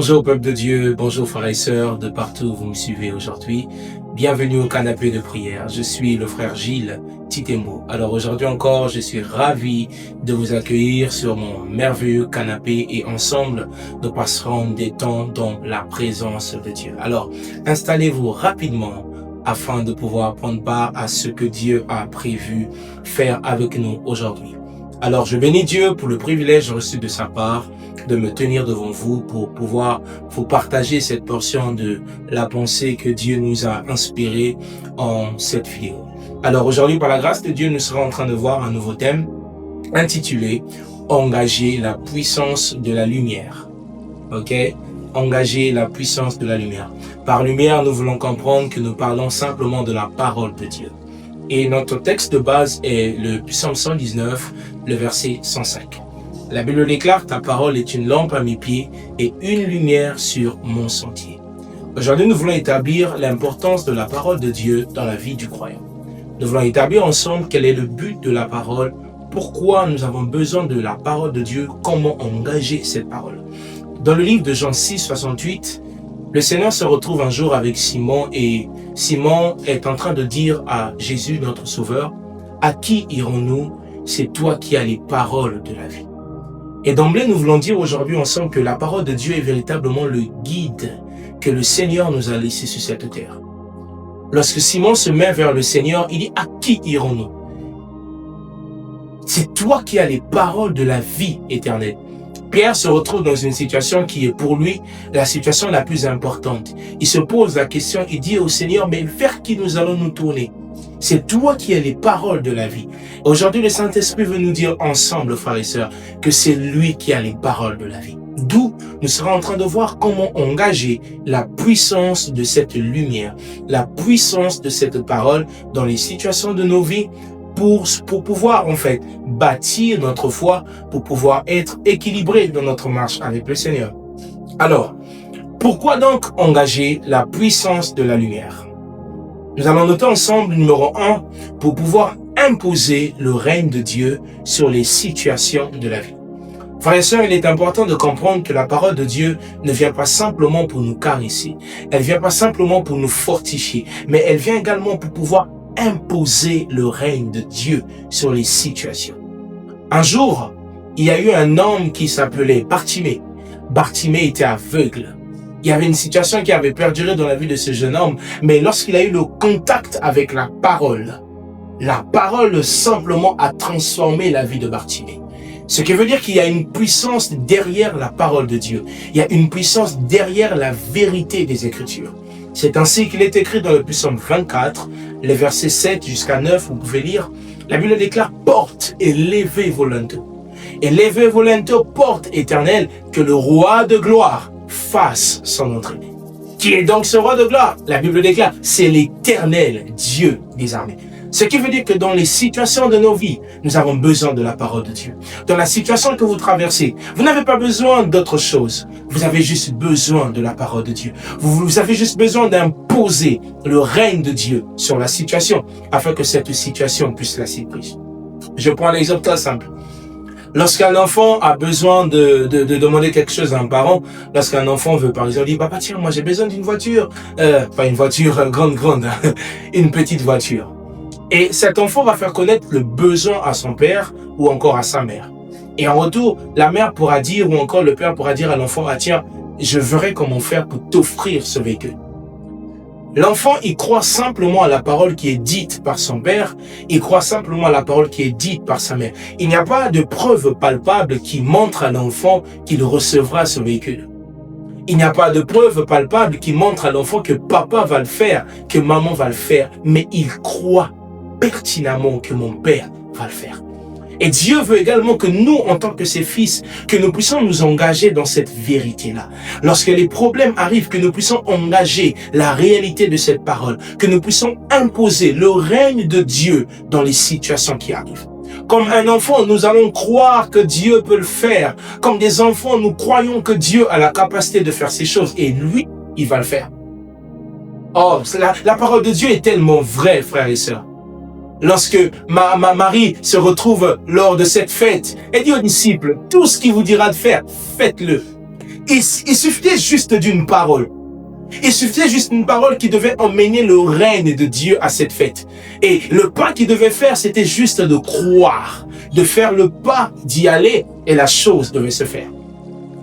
Bonjour peuple de Dieu, bonjour frères et sœurs de partout où vous me suivez aujourd'hui. Bienvenue au canapé de prière. Je suis le frère Gilles Titemo. Alors aujourd'hui encore, je suis ravi de vous accueillir sur mon merveilleux canapé et ensemble, nous passerons des temps dans la présence de Dieu. Alors, installez-vous rapidement afin de pouvoir prendre part à ce que Dieu a prévu faire avec nous aujourd'hui. Alors, je bénis Dieu pour le privilège reçu de sa part de me tenir devant vous pour pouvoir vous partager cette portion de la pensée que Dieu nous a inspirée en cette vidéo. Alors aujourd'hui, par la grâce de Dieu, nous serons en train de voir un nouveau thème intitulé « Engager la puissance de la lumière ». Ok ? Engager la puissance de la lumière. Par lumière, nous voulons comprendre que nous parlons simplement de la parole de Dieu. Et notre texte de base est le Psaume 119, le verset 105. La Bible déclare « Ta parole est une lampe à mes pieds et une lumière sur mon sentier ». Aujourd'hui, nous voulons établir l'importance de la parole de Dieu dans la vie du croyant. Nous voulons établir ensemble quel est le but de la parole, pourquoi nous avons besoin de la parole de Dieu, comment engager cette parole. Dans le livre de Jean 6, 68, le Seigneur se retrouve un jour avec Simon et Simon est en train de dire à Jésus, notre Sauveur, « À qui irons-nous? C'est toi qui as les paroles de la vie. » Et d'emblée, nous voulons dire aujourd'hui ensemble que la parole de Dieu est véritablement le guide que le Seigneur nous a laissé sur cette terre. Lorsque Simon se met vers le Seigneur, il dit « À qui irons-nous » C'est toi qui as les paroles de la vie éternelle. Pierre se retrouve dans une situation qui est pour lui la situation la plus importante. Il se pose la question, il dit au Seigneur « Mais vers qui nous allons nous tourner ?» C'est toi qui as les paroles de la vie. Aujourd'hui, le Saint-Esprit veut nous dire ensemble, frères et sœurs, que c'est lui qui a les paroles de la vie. D'où nous serons en train de voir comment engager la puissance de cette lumière, la puissance de cette parole dans les situations de nos vies pour pouvoir en fait bâtir notre foi, pour pouvoir être équilibré dans notre marche avec le Seigneur. Alors, pourquoi donc engager la puissance de la lumière ? Nous allons noter ensemble, numéro 1, pour pouvoir imposer le règne de Dieu sur les situations de la vie. Frères et sœurs, il est important de comprendre que la parole de Dieu ne vient pas simplement pour nous caresser, elle vient pas simplement pour nous fortifier, mais elle vient également pour pouvoir imposer le règne de Dieu sur les situations. Un jour, il y a eu un homme qui s'appelait Bartimée. Bartimée était aveugle. Il y avait une situation qui avait perduré dans la vie de ce jeune homme, mais lorsqu'il a eu le contact avec la parole simplement a transformé la vie de Bartimée. Ce qui veut dire qu'il y a une puissance derrière la parole de Dieu. Il y a une puissance derrière la vérité des Écritures. C'est ainsi qu'il est écrit dans le Psaume 24, les versets 7 jusqu'à 9, vous pouvez lire, la Bible déclare « Porte et levez volonté. Et levez volonté, porte éternelle, que le roi de gloire fasse son entrée. » Qui est donc ce roi de gloire? La Bible déclare, c'est l'Éternel, Dieu des armées. Ce qui veut dire que dans les situations de nos vies, nous avons besoin de la parole de Dieu. Dans la situation que vous traversez, vous n'avez pas besoin d'autre chose. Vous avez juste besoin de la parole de Dieu. Vous avez juste besoin d'imposer le règne de Dieu sur la situation afin que cette situation puisse lâcher prise. Je prends l'exemple très simple. Lorsqu'un enfant a besoin de demander quelque chose à un parent, lorsqu'un enfant veut par exemple dire « Papa, tiens, moi j'ai besoin d'une voiture. » Pas une voiture grande, une petite voiture. Et cet enfant va faire connaître le besoin à son père ou encore à sa mère. Et en retour, la mère pourra dire ou encore le père pourra dire à l'enfant « Ah tiens, je verrai comment faire pour t'offrir ce véhicule. » L'enfant, il croit simplement à la parole qui est dite par son père, il croit simplement à la parole qui est dite par sa mère. Il n'y a pas de preuve palpable qui montre à l'enfant qu'il recevra ce véhicule. Il n'y a pas de preuve palpable qui montre à l'enfant que papa va le faire, que maman va le faire, mais il croit pertinemment que mon père va le faire. Et Dieu veut également que nous, en tant que ses fils, que nous puissions nous engager dans cette vérité-là. Lorsque les problèmes arrivent, que nous puissions engager la réalité de cette parole, que nous puissions imposer le règne de Dieu dans les situations qui arrivent. Comme un enfant, nous allons croire que Dieu peut le faire. Comme des enfants, nous croyons que Dieu a la capacité de faire ces choses et lui, il va le faire. Oh, la parole de Dieu est tellement vraie, frères et sœurs. Lorsque Marie se retrouve lors de cette fête, elle dit aux disciples, tout ce qu'il vous dira de faire, faites-le. Il suffisait juste d'une parole. Il suffisait juste d'une parole qui devait emmener le règne de Dieu à cette fête. Et le pas qu'il devait faire, c'était juste de croire, de faire le pas, d'y aller, et la chose devait se faire.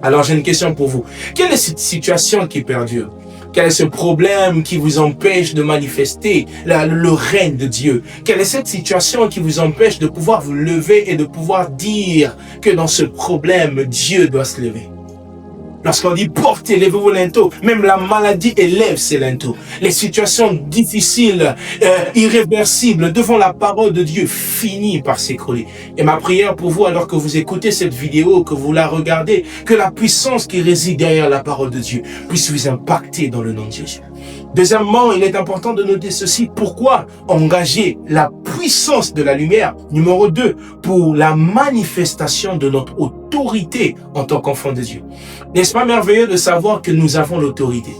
Alors j'ai une question pour vous. Quelle est cette situation qui perdure? Quel est ce problème qui vous empêche de manifester le règne de Dieu? Quelle est cette situation qui vous empêche de pouvoir vous lever et de pouvoir dire que dans ce problème, Dieu doit se lever? Lorsqu'on dit portez, levez vos linteaux, même la maladie élève ses linteaux. Les situations difficiles, irréversibles, devant la parole de Dieu, finissent par s'écrouler. Et ma prière pour vous, alors que vous écoutez cette vidéo, que vous la regardez, que la puissance qui réside derrière la parole de Dieu puisse vous impacter dans le nom de Jésus. Deuxièmement, il est important de noter ceci. Pourquoi engager la puissance de la lumière? Numéro 2, pour la manifestation de notre autorité en tant qu'enfant de Dieu. N'est-ce pas merveilleux de savoir que nous avons l'autorité?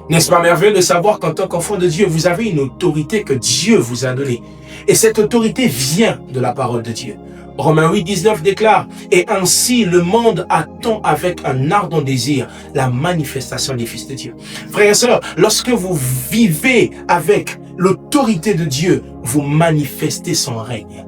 N'est-ce pas merveilleux de savoir qu'en tant qu'enfant de Dieu, vous avez une autorité que Dieu vous a donnée? Et cette autorité vient de la parole de Dieu. Romains 8, 19 déclare, « Et ainsi le monde attend avec un ardent désir la manifestation des fils de Dieu. » Frères et sœurs, lorsque vous vivez avec l'autorité de Dieu, vous manifestez son règne.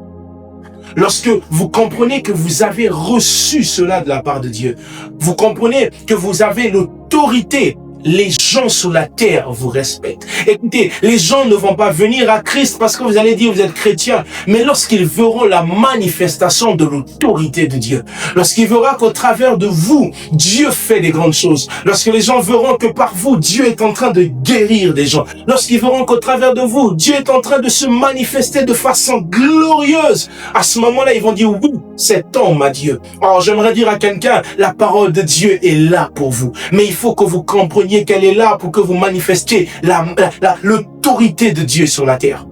Lorsque vous comprenez que vous avez reçu cela de la part de Dieu, vous comprenez que vous avez l'autorité, les gens sur la terre vous respectent. Écoutez, les gens ne vont pas venir à Christ parce que vous allez dire vous êtes chrétien, mais lorsqu'ils verront la manifestation de l'autorité de Dieu, lorsqu'ils verront qu'au travers de vous, Dieu fait des grandes choses, lorsque les gens verront que par vous, Dieu est en train de guérir des gens, lorsqu'ils verront qu'au travers de vous, Dieu est en train de se manifester de façon glorieuse, à ce moment-là, ils vont dire oui, cet homme a Dieu. Alors, j'aimerais dire à quelqu'un, la parole de Dieu est là pour vous, mais il faut que vous compreniez qu'elle est là pour que vous manifestiez l'autorité de Dieu sur la terre.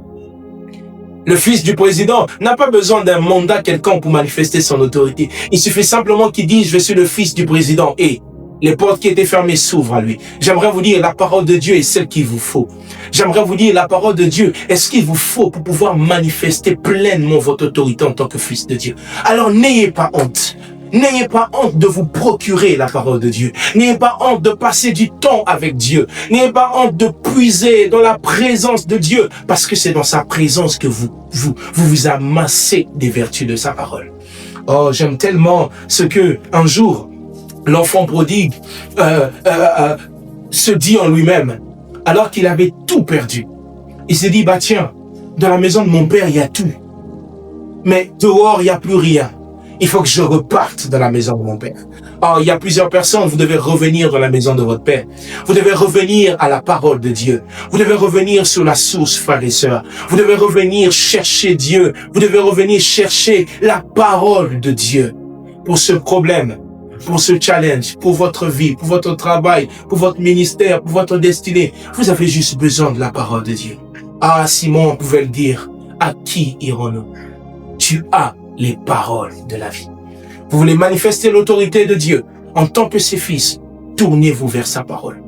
Le fils du président n'a pas besoin d'un mandat quelconque pour manifester son autorité. Il suffit simplement qu'il dise « Je suis le fils du président » et les portes qui étaient fermées s'ouvrent à lui. J'aimerais vous dire, la parole de Dieu est celle qu'il vous faut. J'aimerais vous dire, la parole de Dieu est ce qu'il vous faut pour pouvoir manifester pleinement votre autorité en tant que fils de Dieu. Alors n'ayez pas honte. N'ayez pas honte de vous procurer la parole de Dieu. N'ayez pas honte de passer du temps avec Dieu. N'ayez pas honte de puiser dans la présence de Dieu, parce que c'est dans sa présence que vous amassez des vertus de sa parole. Oh, j'aime tellement ce que un jour l'enfant prodigue se dit en lui-même, alors qu'il avait tout perdu. Il s'est dit, bah tiens, dans la maison de mon père, il y a tout. Mais dehors, il n'y a plus rien. Il faut que je reparte dans la maison de mon père. Or, il y a plusieurs personnes, vous devez revenir dans la maison de votre père. Vous devez revenir à la parole de Dieu. Vous devez revenir sur la source, frères et sœurs. Vous devez revenir chercher Dieu. Vous devez revenir chercher la parole de Dieu pour ce problème, pour ce challenge, pour votre vie, pour votre travail, pour votre ministère, pour votre destinée. Vous avez juste besoin de la parole de Dieu. Ah, Simon pouvait le dire. À qui irons-nous? Tu as les paroles de la vie. Vous voulez manifester l'autorité de Dieu en tant que ses fils, tournez-vous vers sa parole.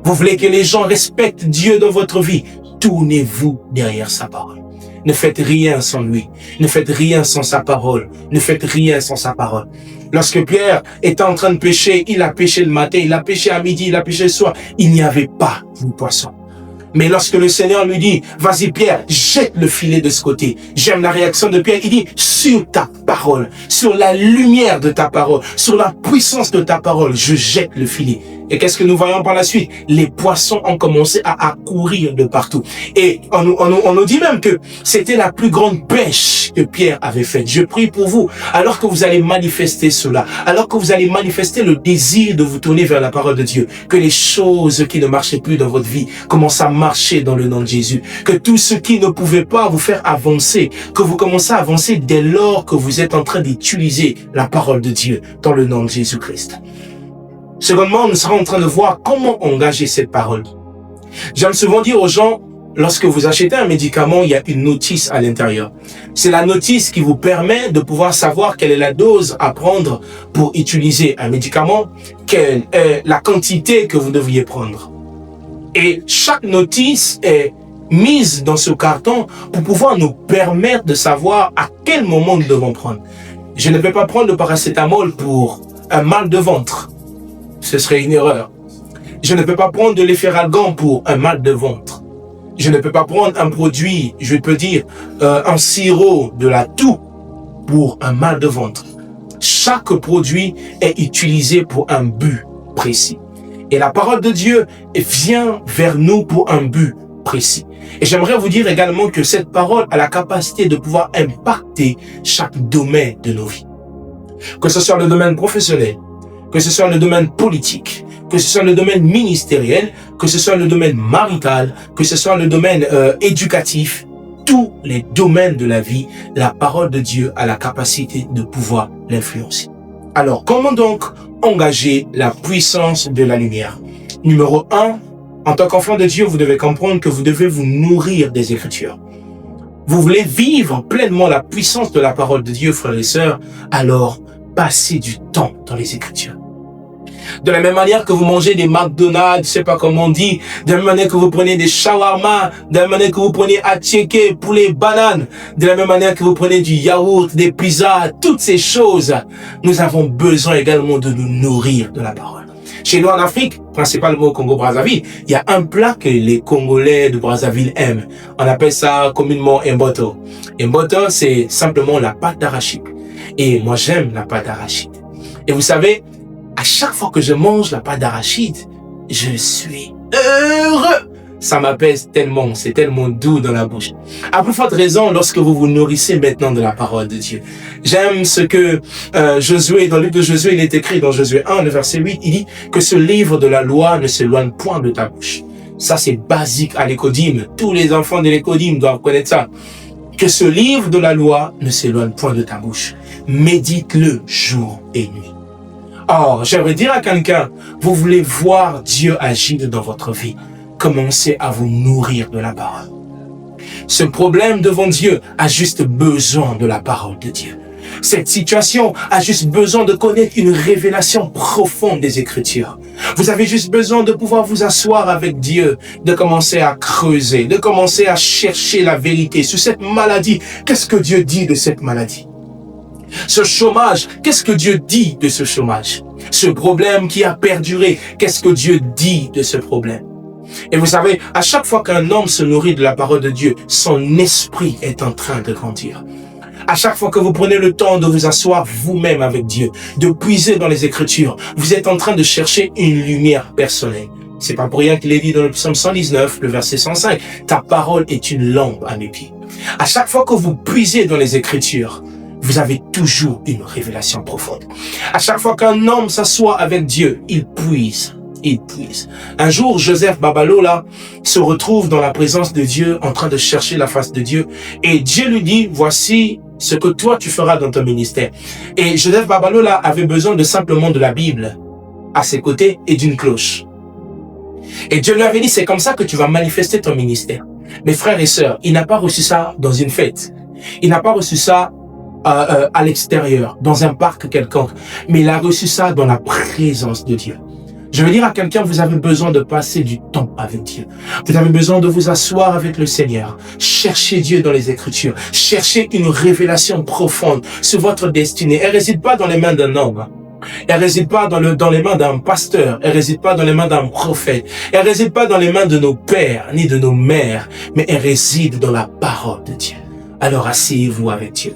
Vous voulez que les gens respectent Dieu dans votre vie, tournez-vous derrière sa parole. Ne faites rien sans lui, ne faites rien sans sa parole, ne faites rien sans sa parole. Lorsque Pierre était en train de pêcher, il a pêché le matin, il a pêché à midi, il a pêché le soir, il n'y avait pas de poisson. Mais lorsque le Seigneur lui dit, vas-y Pierre, jette le filet de ce côté. J'aime la réaction de Pierre, il dit, sur ta parole, sur la lumière de ta parole, sur la puissance de ta parole, je jette le filet. Et qu'est-ce que nous voyons par la suite? Les poissons ont commencé à accourir de partout. Et on nous dit même que c'était la plus grande pêche que Pierre avait faite. Je prie pour vous, alors que vous allez manifester cela, alors que vous allez manifester le désir de vous tourner vers la parole de Dieu, que les choses qui ne marchaient plus dans votre vie commencent à marcher dans le nom de Jésus. Que tout ce qui ne pouvait pas vous faire avancer, que vous commencez à avancer dès lors que vous êtes en train d'utiliser la parole de Dieu dans le nom de Jésus-Christ. Secondement, nous serons en train de voir comment engager cette parole. J'aime souvent dire aux gens, lorsque vous achetez un médicament, il y a une notice à l'intérieur. C'est la notice qui vous permet de pouvoir savoir quelle est la dose à prendre pour utiliser un médicament, quelle est la quantité que vous devriez prendre. Et chaque notice est mise dans ce carton pour pouvoir nous permettre de savoir à quel moment nous devons prendre. Je ne vais pas prendre le paracétamol pour un mal de ventre. ce serait une erreur. Je ne peux pas prendre de l'efferalgan pour un mal de ventre. Je ne peux pas prendre un produit, je peux dire, un sirop de la toux pour un mal de ventre. Chaque produit est utilisé pour un but précis. Et la parole de Dieu vient vers nous pour un but précis. Et j'aimerais vous dire également que cette parole a la capacité de pouvoir impacter chaque domaine de nos vies. Que ce soit le domaine professionnel, que ce soit le domaine politique, que ce soit le domaine ministériel, que ce soit le domaine marital, que ce soit le domaine éducatif, tous les domaines de la vie, la parole de Dieu a la capacité de pouvoir l'influencer. Alors, comment donc engager la puissance de la lumière? Numéro 1, en tant qu'enfant de Dieu, vous devez comprendre que vous devez vous nourrir des Écritures. Vous voulez vivre pleinement la puissance de la parole de Dieu, frères et sœurs, alors passez du temps dans les Écritures. De la même manière que vous mangez des McDonald's, je sais pas comment on dit, de la même manière que vous prenez des shawarma, de la même manière que vous prenez attiéké, poulet, banane, de la même manière que vous prenez du yaourt, des pizzas, toutes ces choses, nous avons besoin également de nous nourrir de la parole. Chez nous en Afrique, principalement au Congo-Brazzaville, il y a un plat que les Congolais de Brazzaville aiment. On appelle ça communément mboto. Mboto, c'est simplement la pâte d'arachide. Et moi, j'aime la pâte d'arachide. Et vous savez, à chaque fois que je mange la pâte d'arachide, je suis heureux. Ça m'apaise tellement, c'est tellement doux dans la bouche. À plus forte raison, lorsque vous vous nourrissez maintenant de la parole de Dieu. J'aime ce que Josué, dans le livre de Josué, il est écrit dans Josué 1, le verset 8, il dit que ce livre de la loi ne s'éloigne point de ta bouche. Ça, c'est basique à l'écodime. Tous les enfants de l'écodime doivent connaître ça. Que ce livre de la loi ne s'éloigne point de ta bouche. Médite-le jour et nuit. Or, j'aimerais dire à quelqu'un, vous voulez voir Dieu agir dans votre vie, commencez à vous nourrir de la parole. Ce problème devant Dieu a juste besoin de la parole de Dieu. Cette situation a juste besoin de connaître une révélation profonde des Écritures. Vous avez juste besoin de pouvoir vous asseoir avec Dieu, de commencer à creuser, de commencer à chercher la vérité sur cette maladie. Qu'est-ce que Dieu dit de cette maladie? Ce chômage, qu'est-ce que Dieu dit de ce chômage? Ce problème qui a perduré, qu'est-ce que Dieu dit de ce problème? Et vous savez, à chaque fois qu'un homme se nourrit de la parole de Dieu, son esprit est en train de grandir. À chaque fois que vous prenez le temps de vous asseoir vous-même avec Dieu, de puiser dans les Écritures, vous êtes en train de chercher une lumière personnelle. C'est pas pour rien qu'il est dit dans le psaume 119, le verset 105, « Ta parole est une lampe à mes pieds. » À chaque fois que vous puisez dans les Écritures, vous avez toujours une révélation profonde. À chaque fois qu'un homme s'assoit avec Dieu, il puise. Il puise. Un jour, Joseph Babalola se retrouve dans la présence de Dieu, en train de chercher la face de Dieu. Et Dieu lui dit, voici ce que toi tu feras dans ton ministère. Et Joseph Babalola avait besoin de simplement de la Bible à ses côtés et d'une cloche. Et Dieu lui avait dit, c'est comme ça que tu vas manifester ton ministère. Mes frères et sœurs, il n'a pas reçu ça dans une fête. Il n'a pas reçu ça à l'extérieur, dans un parc quelconque. Mais il a reçu ça dans la présence de Dieu. Je veux dire à quelqu'un, vous avez besoin de passer du temps avec Dieu. Vous avez besoin de vous asseoir avec le Seigneur. Cherchez Dieu dans les Écritures. Cherchez une révélation profonde sur votre destinée. Elle ne réside pas dans les mains d'un homme. Elle ne réside pas dans les mains d'un pasteur. Elle ne réside pas dans les mains d'un prophète. Elle ne réside pas dans les mains de nos pères, ni de nos mères. Mais elle réside dans la parole de Dieu. Alors asseyez-vous avec Dieu.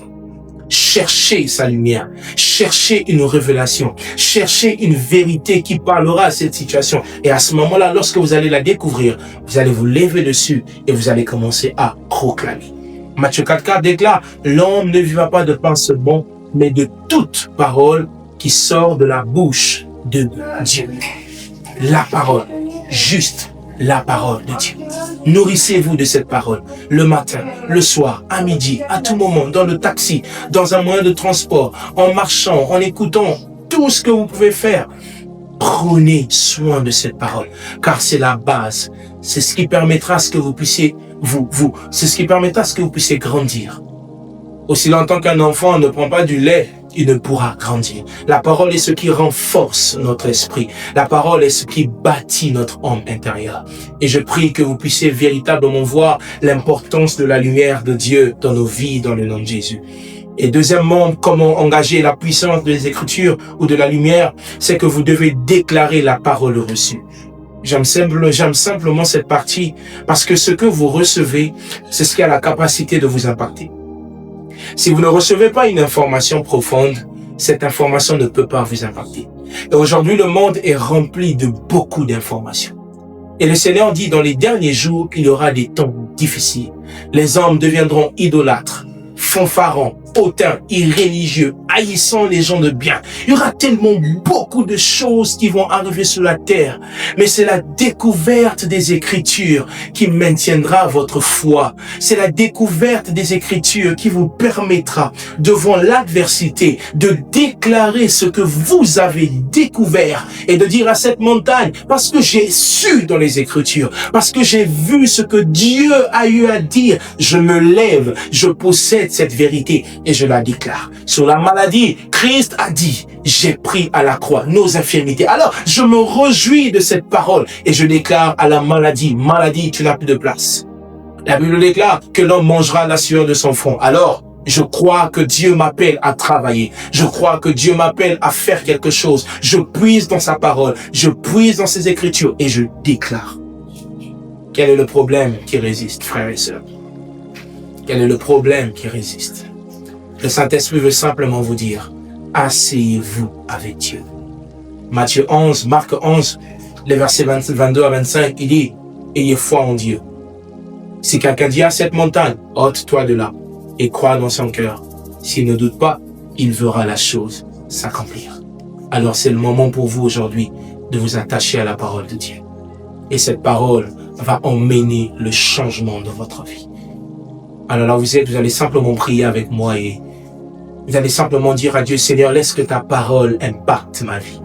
Cherchez sa lumière, cherchez une révélation, cherchez une vérité qui parlera à cette situation. Et à ce moment-là, lorsque vous allez la découvrir, vous allez vous lever dessus et vous allez commencer à proclamer. Matthieu 4,4 déclare, l'homme ne vivra pas de pain seulement, mais de toute parole qui sort de la bouche de Dieu. La parole, juste la parole de Dieu. Nourrissez-vous de cette parole, le matin, le soir, à midi, à tout moment, dans le taxi, dans un moyen de transport, en marchant, en écoutant, tout ce que vous pouvez faire. Prenez soin de cette parole, car c'est la base. C'est ce qui permettra à ce que vous puissiez, c'est ce qui permettra à ce que vous puissiez grandir. Aussi longtemps qu'un enfant ne prend pas du lait, il ne pourra grandir. La parole est ce qui renforce notre esprit. La parole est ce qui bâtit notre homme intérieur. Et je prie que vous puissiez véritablement voir l'importance de la lumière de Dieu dans nos vies, dans le nom de Jésus. Et deuxièmement, comment engager la puissance des Écritures ou de la lumière, c'est que vous devez déclarer la parole reçue. J'aime simplement cette partie parce que ce que vous recevez, c'est ce qui a la capacité de vous impacter. Si vous ne recevez pas une information profonde, cette information ne peut pas vous impacter. Et aujourd'hui, le monde est rempli de beaucoup d'informations. Et le Seigneur dit dans les derniers jours qu'il y aura des temps difficiles. Les hommes deviendront idolâtres, fanfarons, hautains, irréligieux, haïssant les gens de bien. Il y aura tellement beaucoup de choses qui vont arriver sur la terre. Mais c'est la découverte des Écritures qui maintiendra votre foi. C'est la découverte des Écritures qui vous permettra, devant l'adversité, de déclarer ce que vous avez découvert et de dire à cette montagne, parce que j'ai su dans les Écritures, parce que j'ai vu ce que Dieu a eu à dire, je me lève, je possède cette vérité et je la déclare. Sur la maladie, Christ a dit, j'ai pris à la croix nos infirmités. Alors, je me réjouis de cette parole et je déclare à la maladie, maladie, tu n'as plus de place. La Bible déclare que l'homme mangera la sueur de son front. Alors, je crois que Dieu m'appelle à travailler. Je crois que Dieu m'appelle à faire quelque chose. Je puise dans sa parole. Je puise dans ses Écritures et je déclare. Quel est le problème qui résiste, frères et sœurs? Quel est le problème qui résiste? Le Saint-Esprit veut simplement vous dire, asseyez-vous avec Dieu. Marc 11, les versets 22 à 25, il dit, ayez foi en Dieu. Si quelqu'un dit à cette montagne, ôte-toi de là, et croit dans son cœur, s'il ne doute pas, il verra la chose s'accomplir. Alors c'est le moment pour vous aujourd'hui de vous attacher à la parole de Dieu. Et cette parole va emmener le changement dans votre vie. Alors là vous êtes, vous allez simplement prier avec moi et vous allez simplement dire à Dieu, Seigneur, laisse que ta parole impacte ma vie.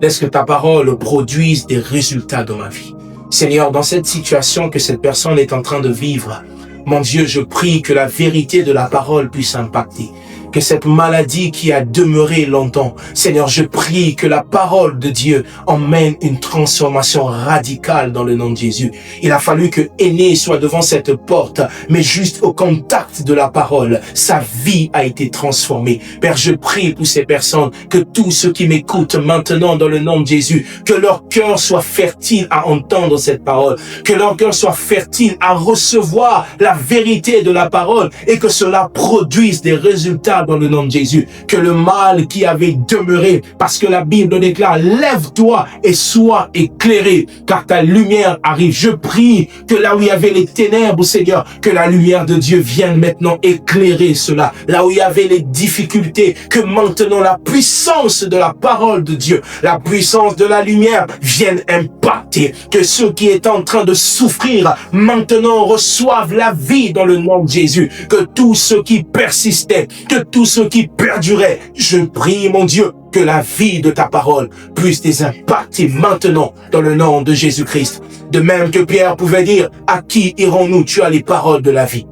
Laisse que ta parole produise des résultats dans ma vie. Seigneur, dans cette situation que cette personne est en train de vivre, mon Dieu, je prie que la vérité de la parole puisse impacter. Que cette maladie qui a demeuré longtemps, Seigneur, je prie que la parole de Dieu emmène une transformation radicale dans le nom de Jésus. Il a fallu que Aîné soit devant cette porte, mais juste au contact de la parole, sa vie a été transformée. Père, je prie pour ces personnes, que tous ceux qui m'écoutent maintenant dans le nom de Jésus, que leur cœur soit fertile à entendre cette parole, que leur cœur soit fertile à recevoir la vérité de la parole et que cela produise des résultats dans le nom de Jésus, que le mal qui avait demeuré, parce que la Bible déclare, lève-toi et sois éclairé, car ta lumière arrive. Je prie que là où il y avait les ténèbres, Seigneur, que la lumière de Dieu vienne maintenant éclairer cela. Là où il y avait les difficultés, que maintenant la puissance de la parole de Dieu, la puissance de la lumière vienne impacter, que ceux qui étaient en train de souffrir, maintenant reçoivent la vie dans le nom de Jésus, que tous ceux qui persistaient, que tous ceux qui perduraient, je prie, mon Dieu, que la vie de ta parole puisse les impacter maintenant dans le nom de Jésus-Christ. De même que Pierre pouvait dire, à qui irons-nous? Tu as les paroles de la vie.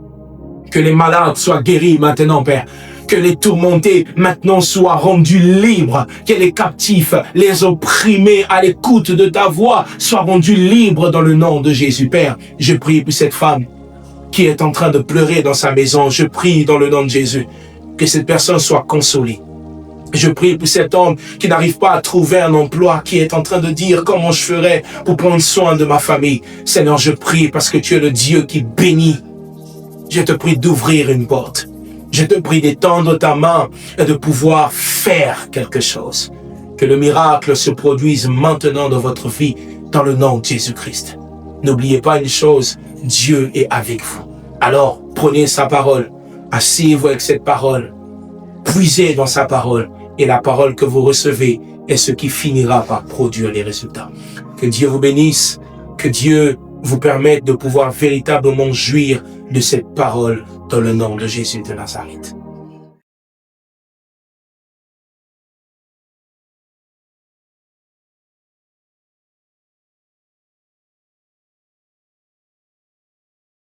Que les malades soient guéris maintenant, Père. Que les tourmentés maintenant soient rendus libres. Que les captifs, les opprimés à l'écoute de ta voix soient rendus libres dans le nom de Jésus, Père. Je prie pour cette femme qui est en train de pleurer dans sa maison. Je prie dans le nom de Jésus que cette personne soit consolée. Je prie pour cet homme qui n'arrive pas à trouver un emploi, qui est en train de dire comment je ferai pour prendre soin de ma famille. Seigneur, je prie parce que tu es le Dieu qui bénit. Je te prie d'ouvrir une porte. Je te prie d'étendre ta main et de pouvoir faire quelque chose. Que le miracle se produise maintenant dans votre vie, dans le nom de Jésus-Christ. N'oubliez pas une chose, Dieu est avec vous. Alors, prenez sa parole. Asseyez-vous avec cette parole, puisez dans sa parole, et la parole que vous recevez est ce qui finira par produire les résultats. Que Dieu vous bénisse, que Dieu vous permette de pouvoir véritablement jouir de cette parole dans le nom de Jésus de Nazareth.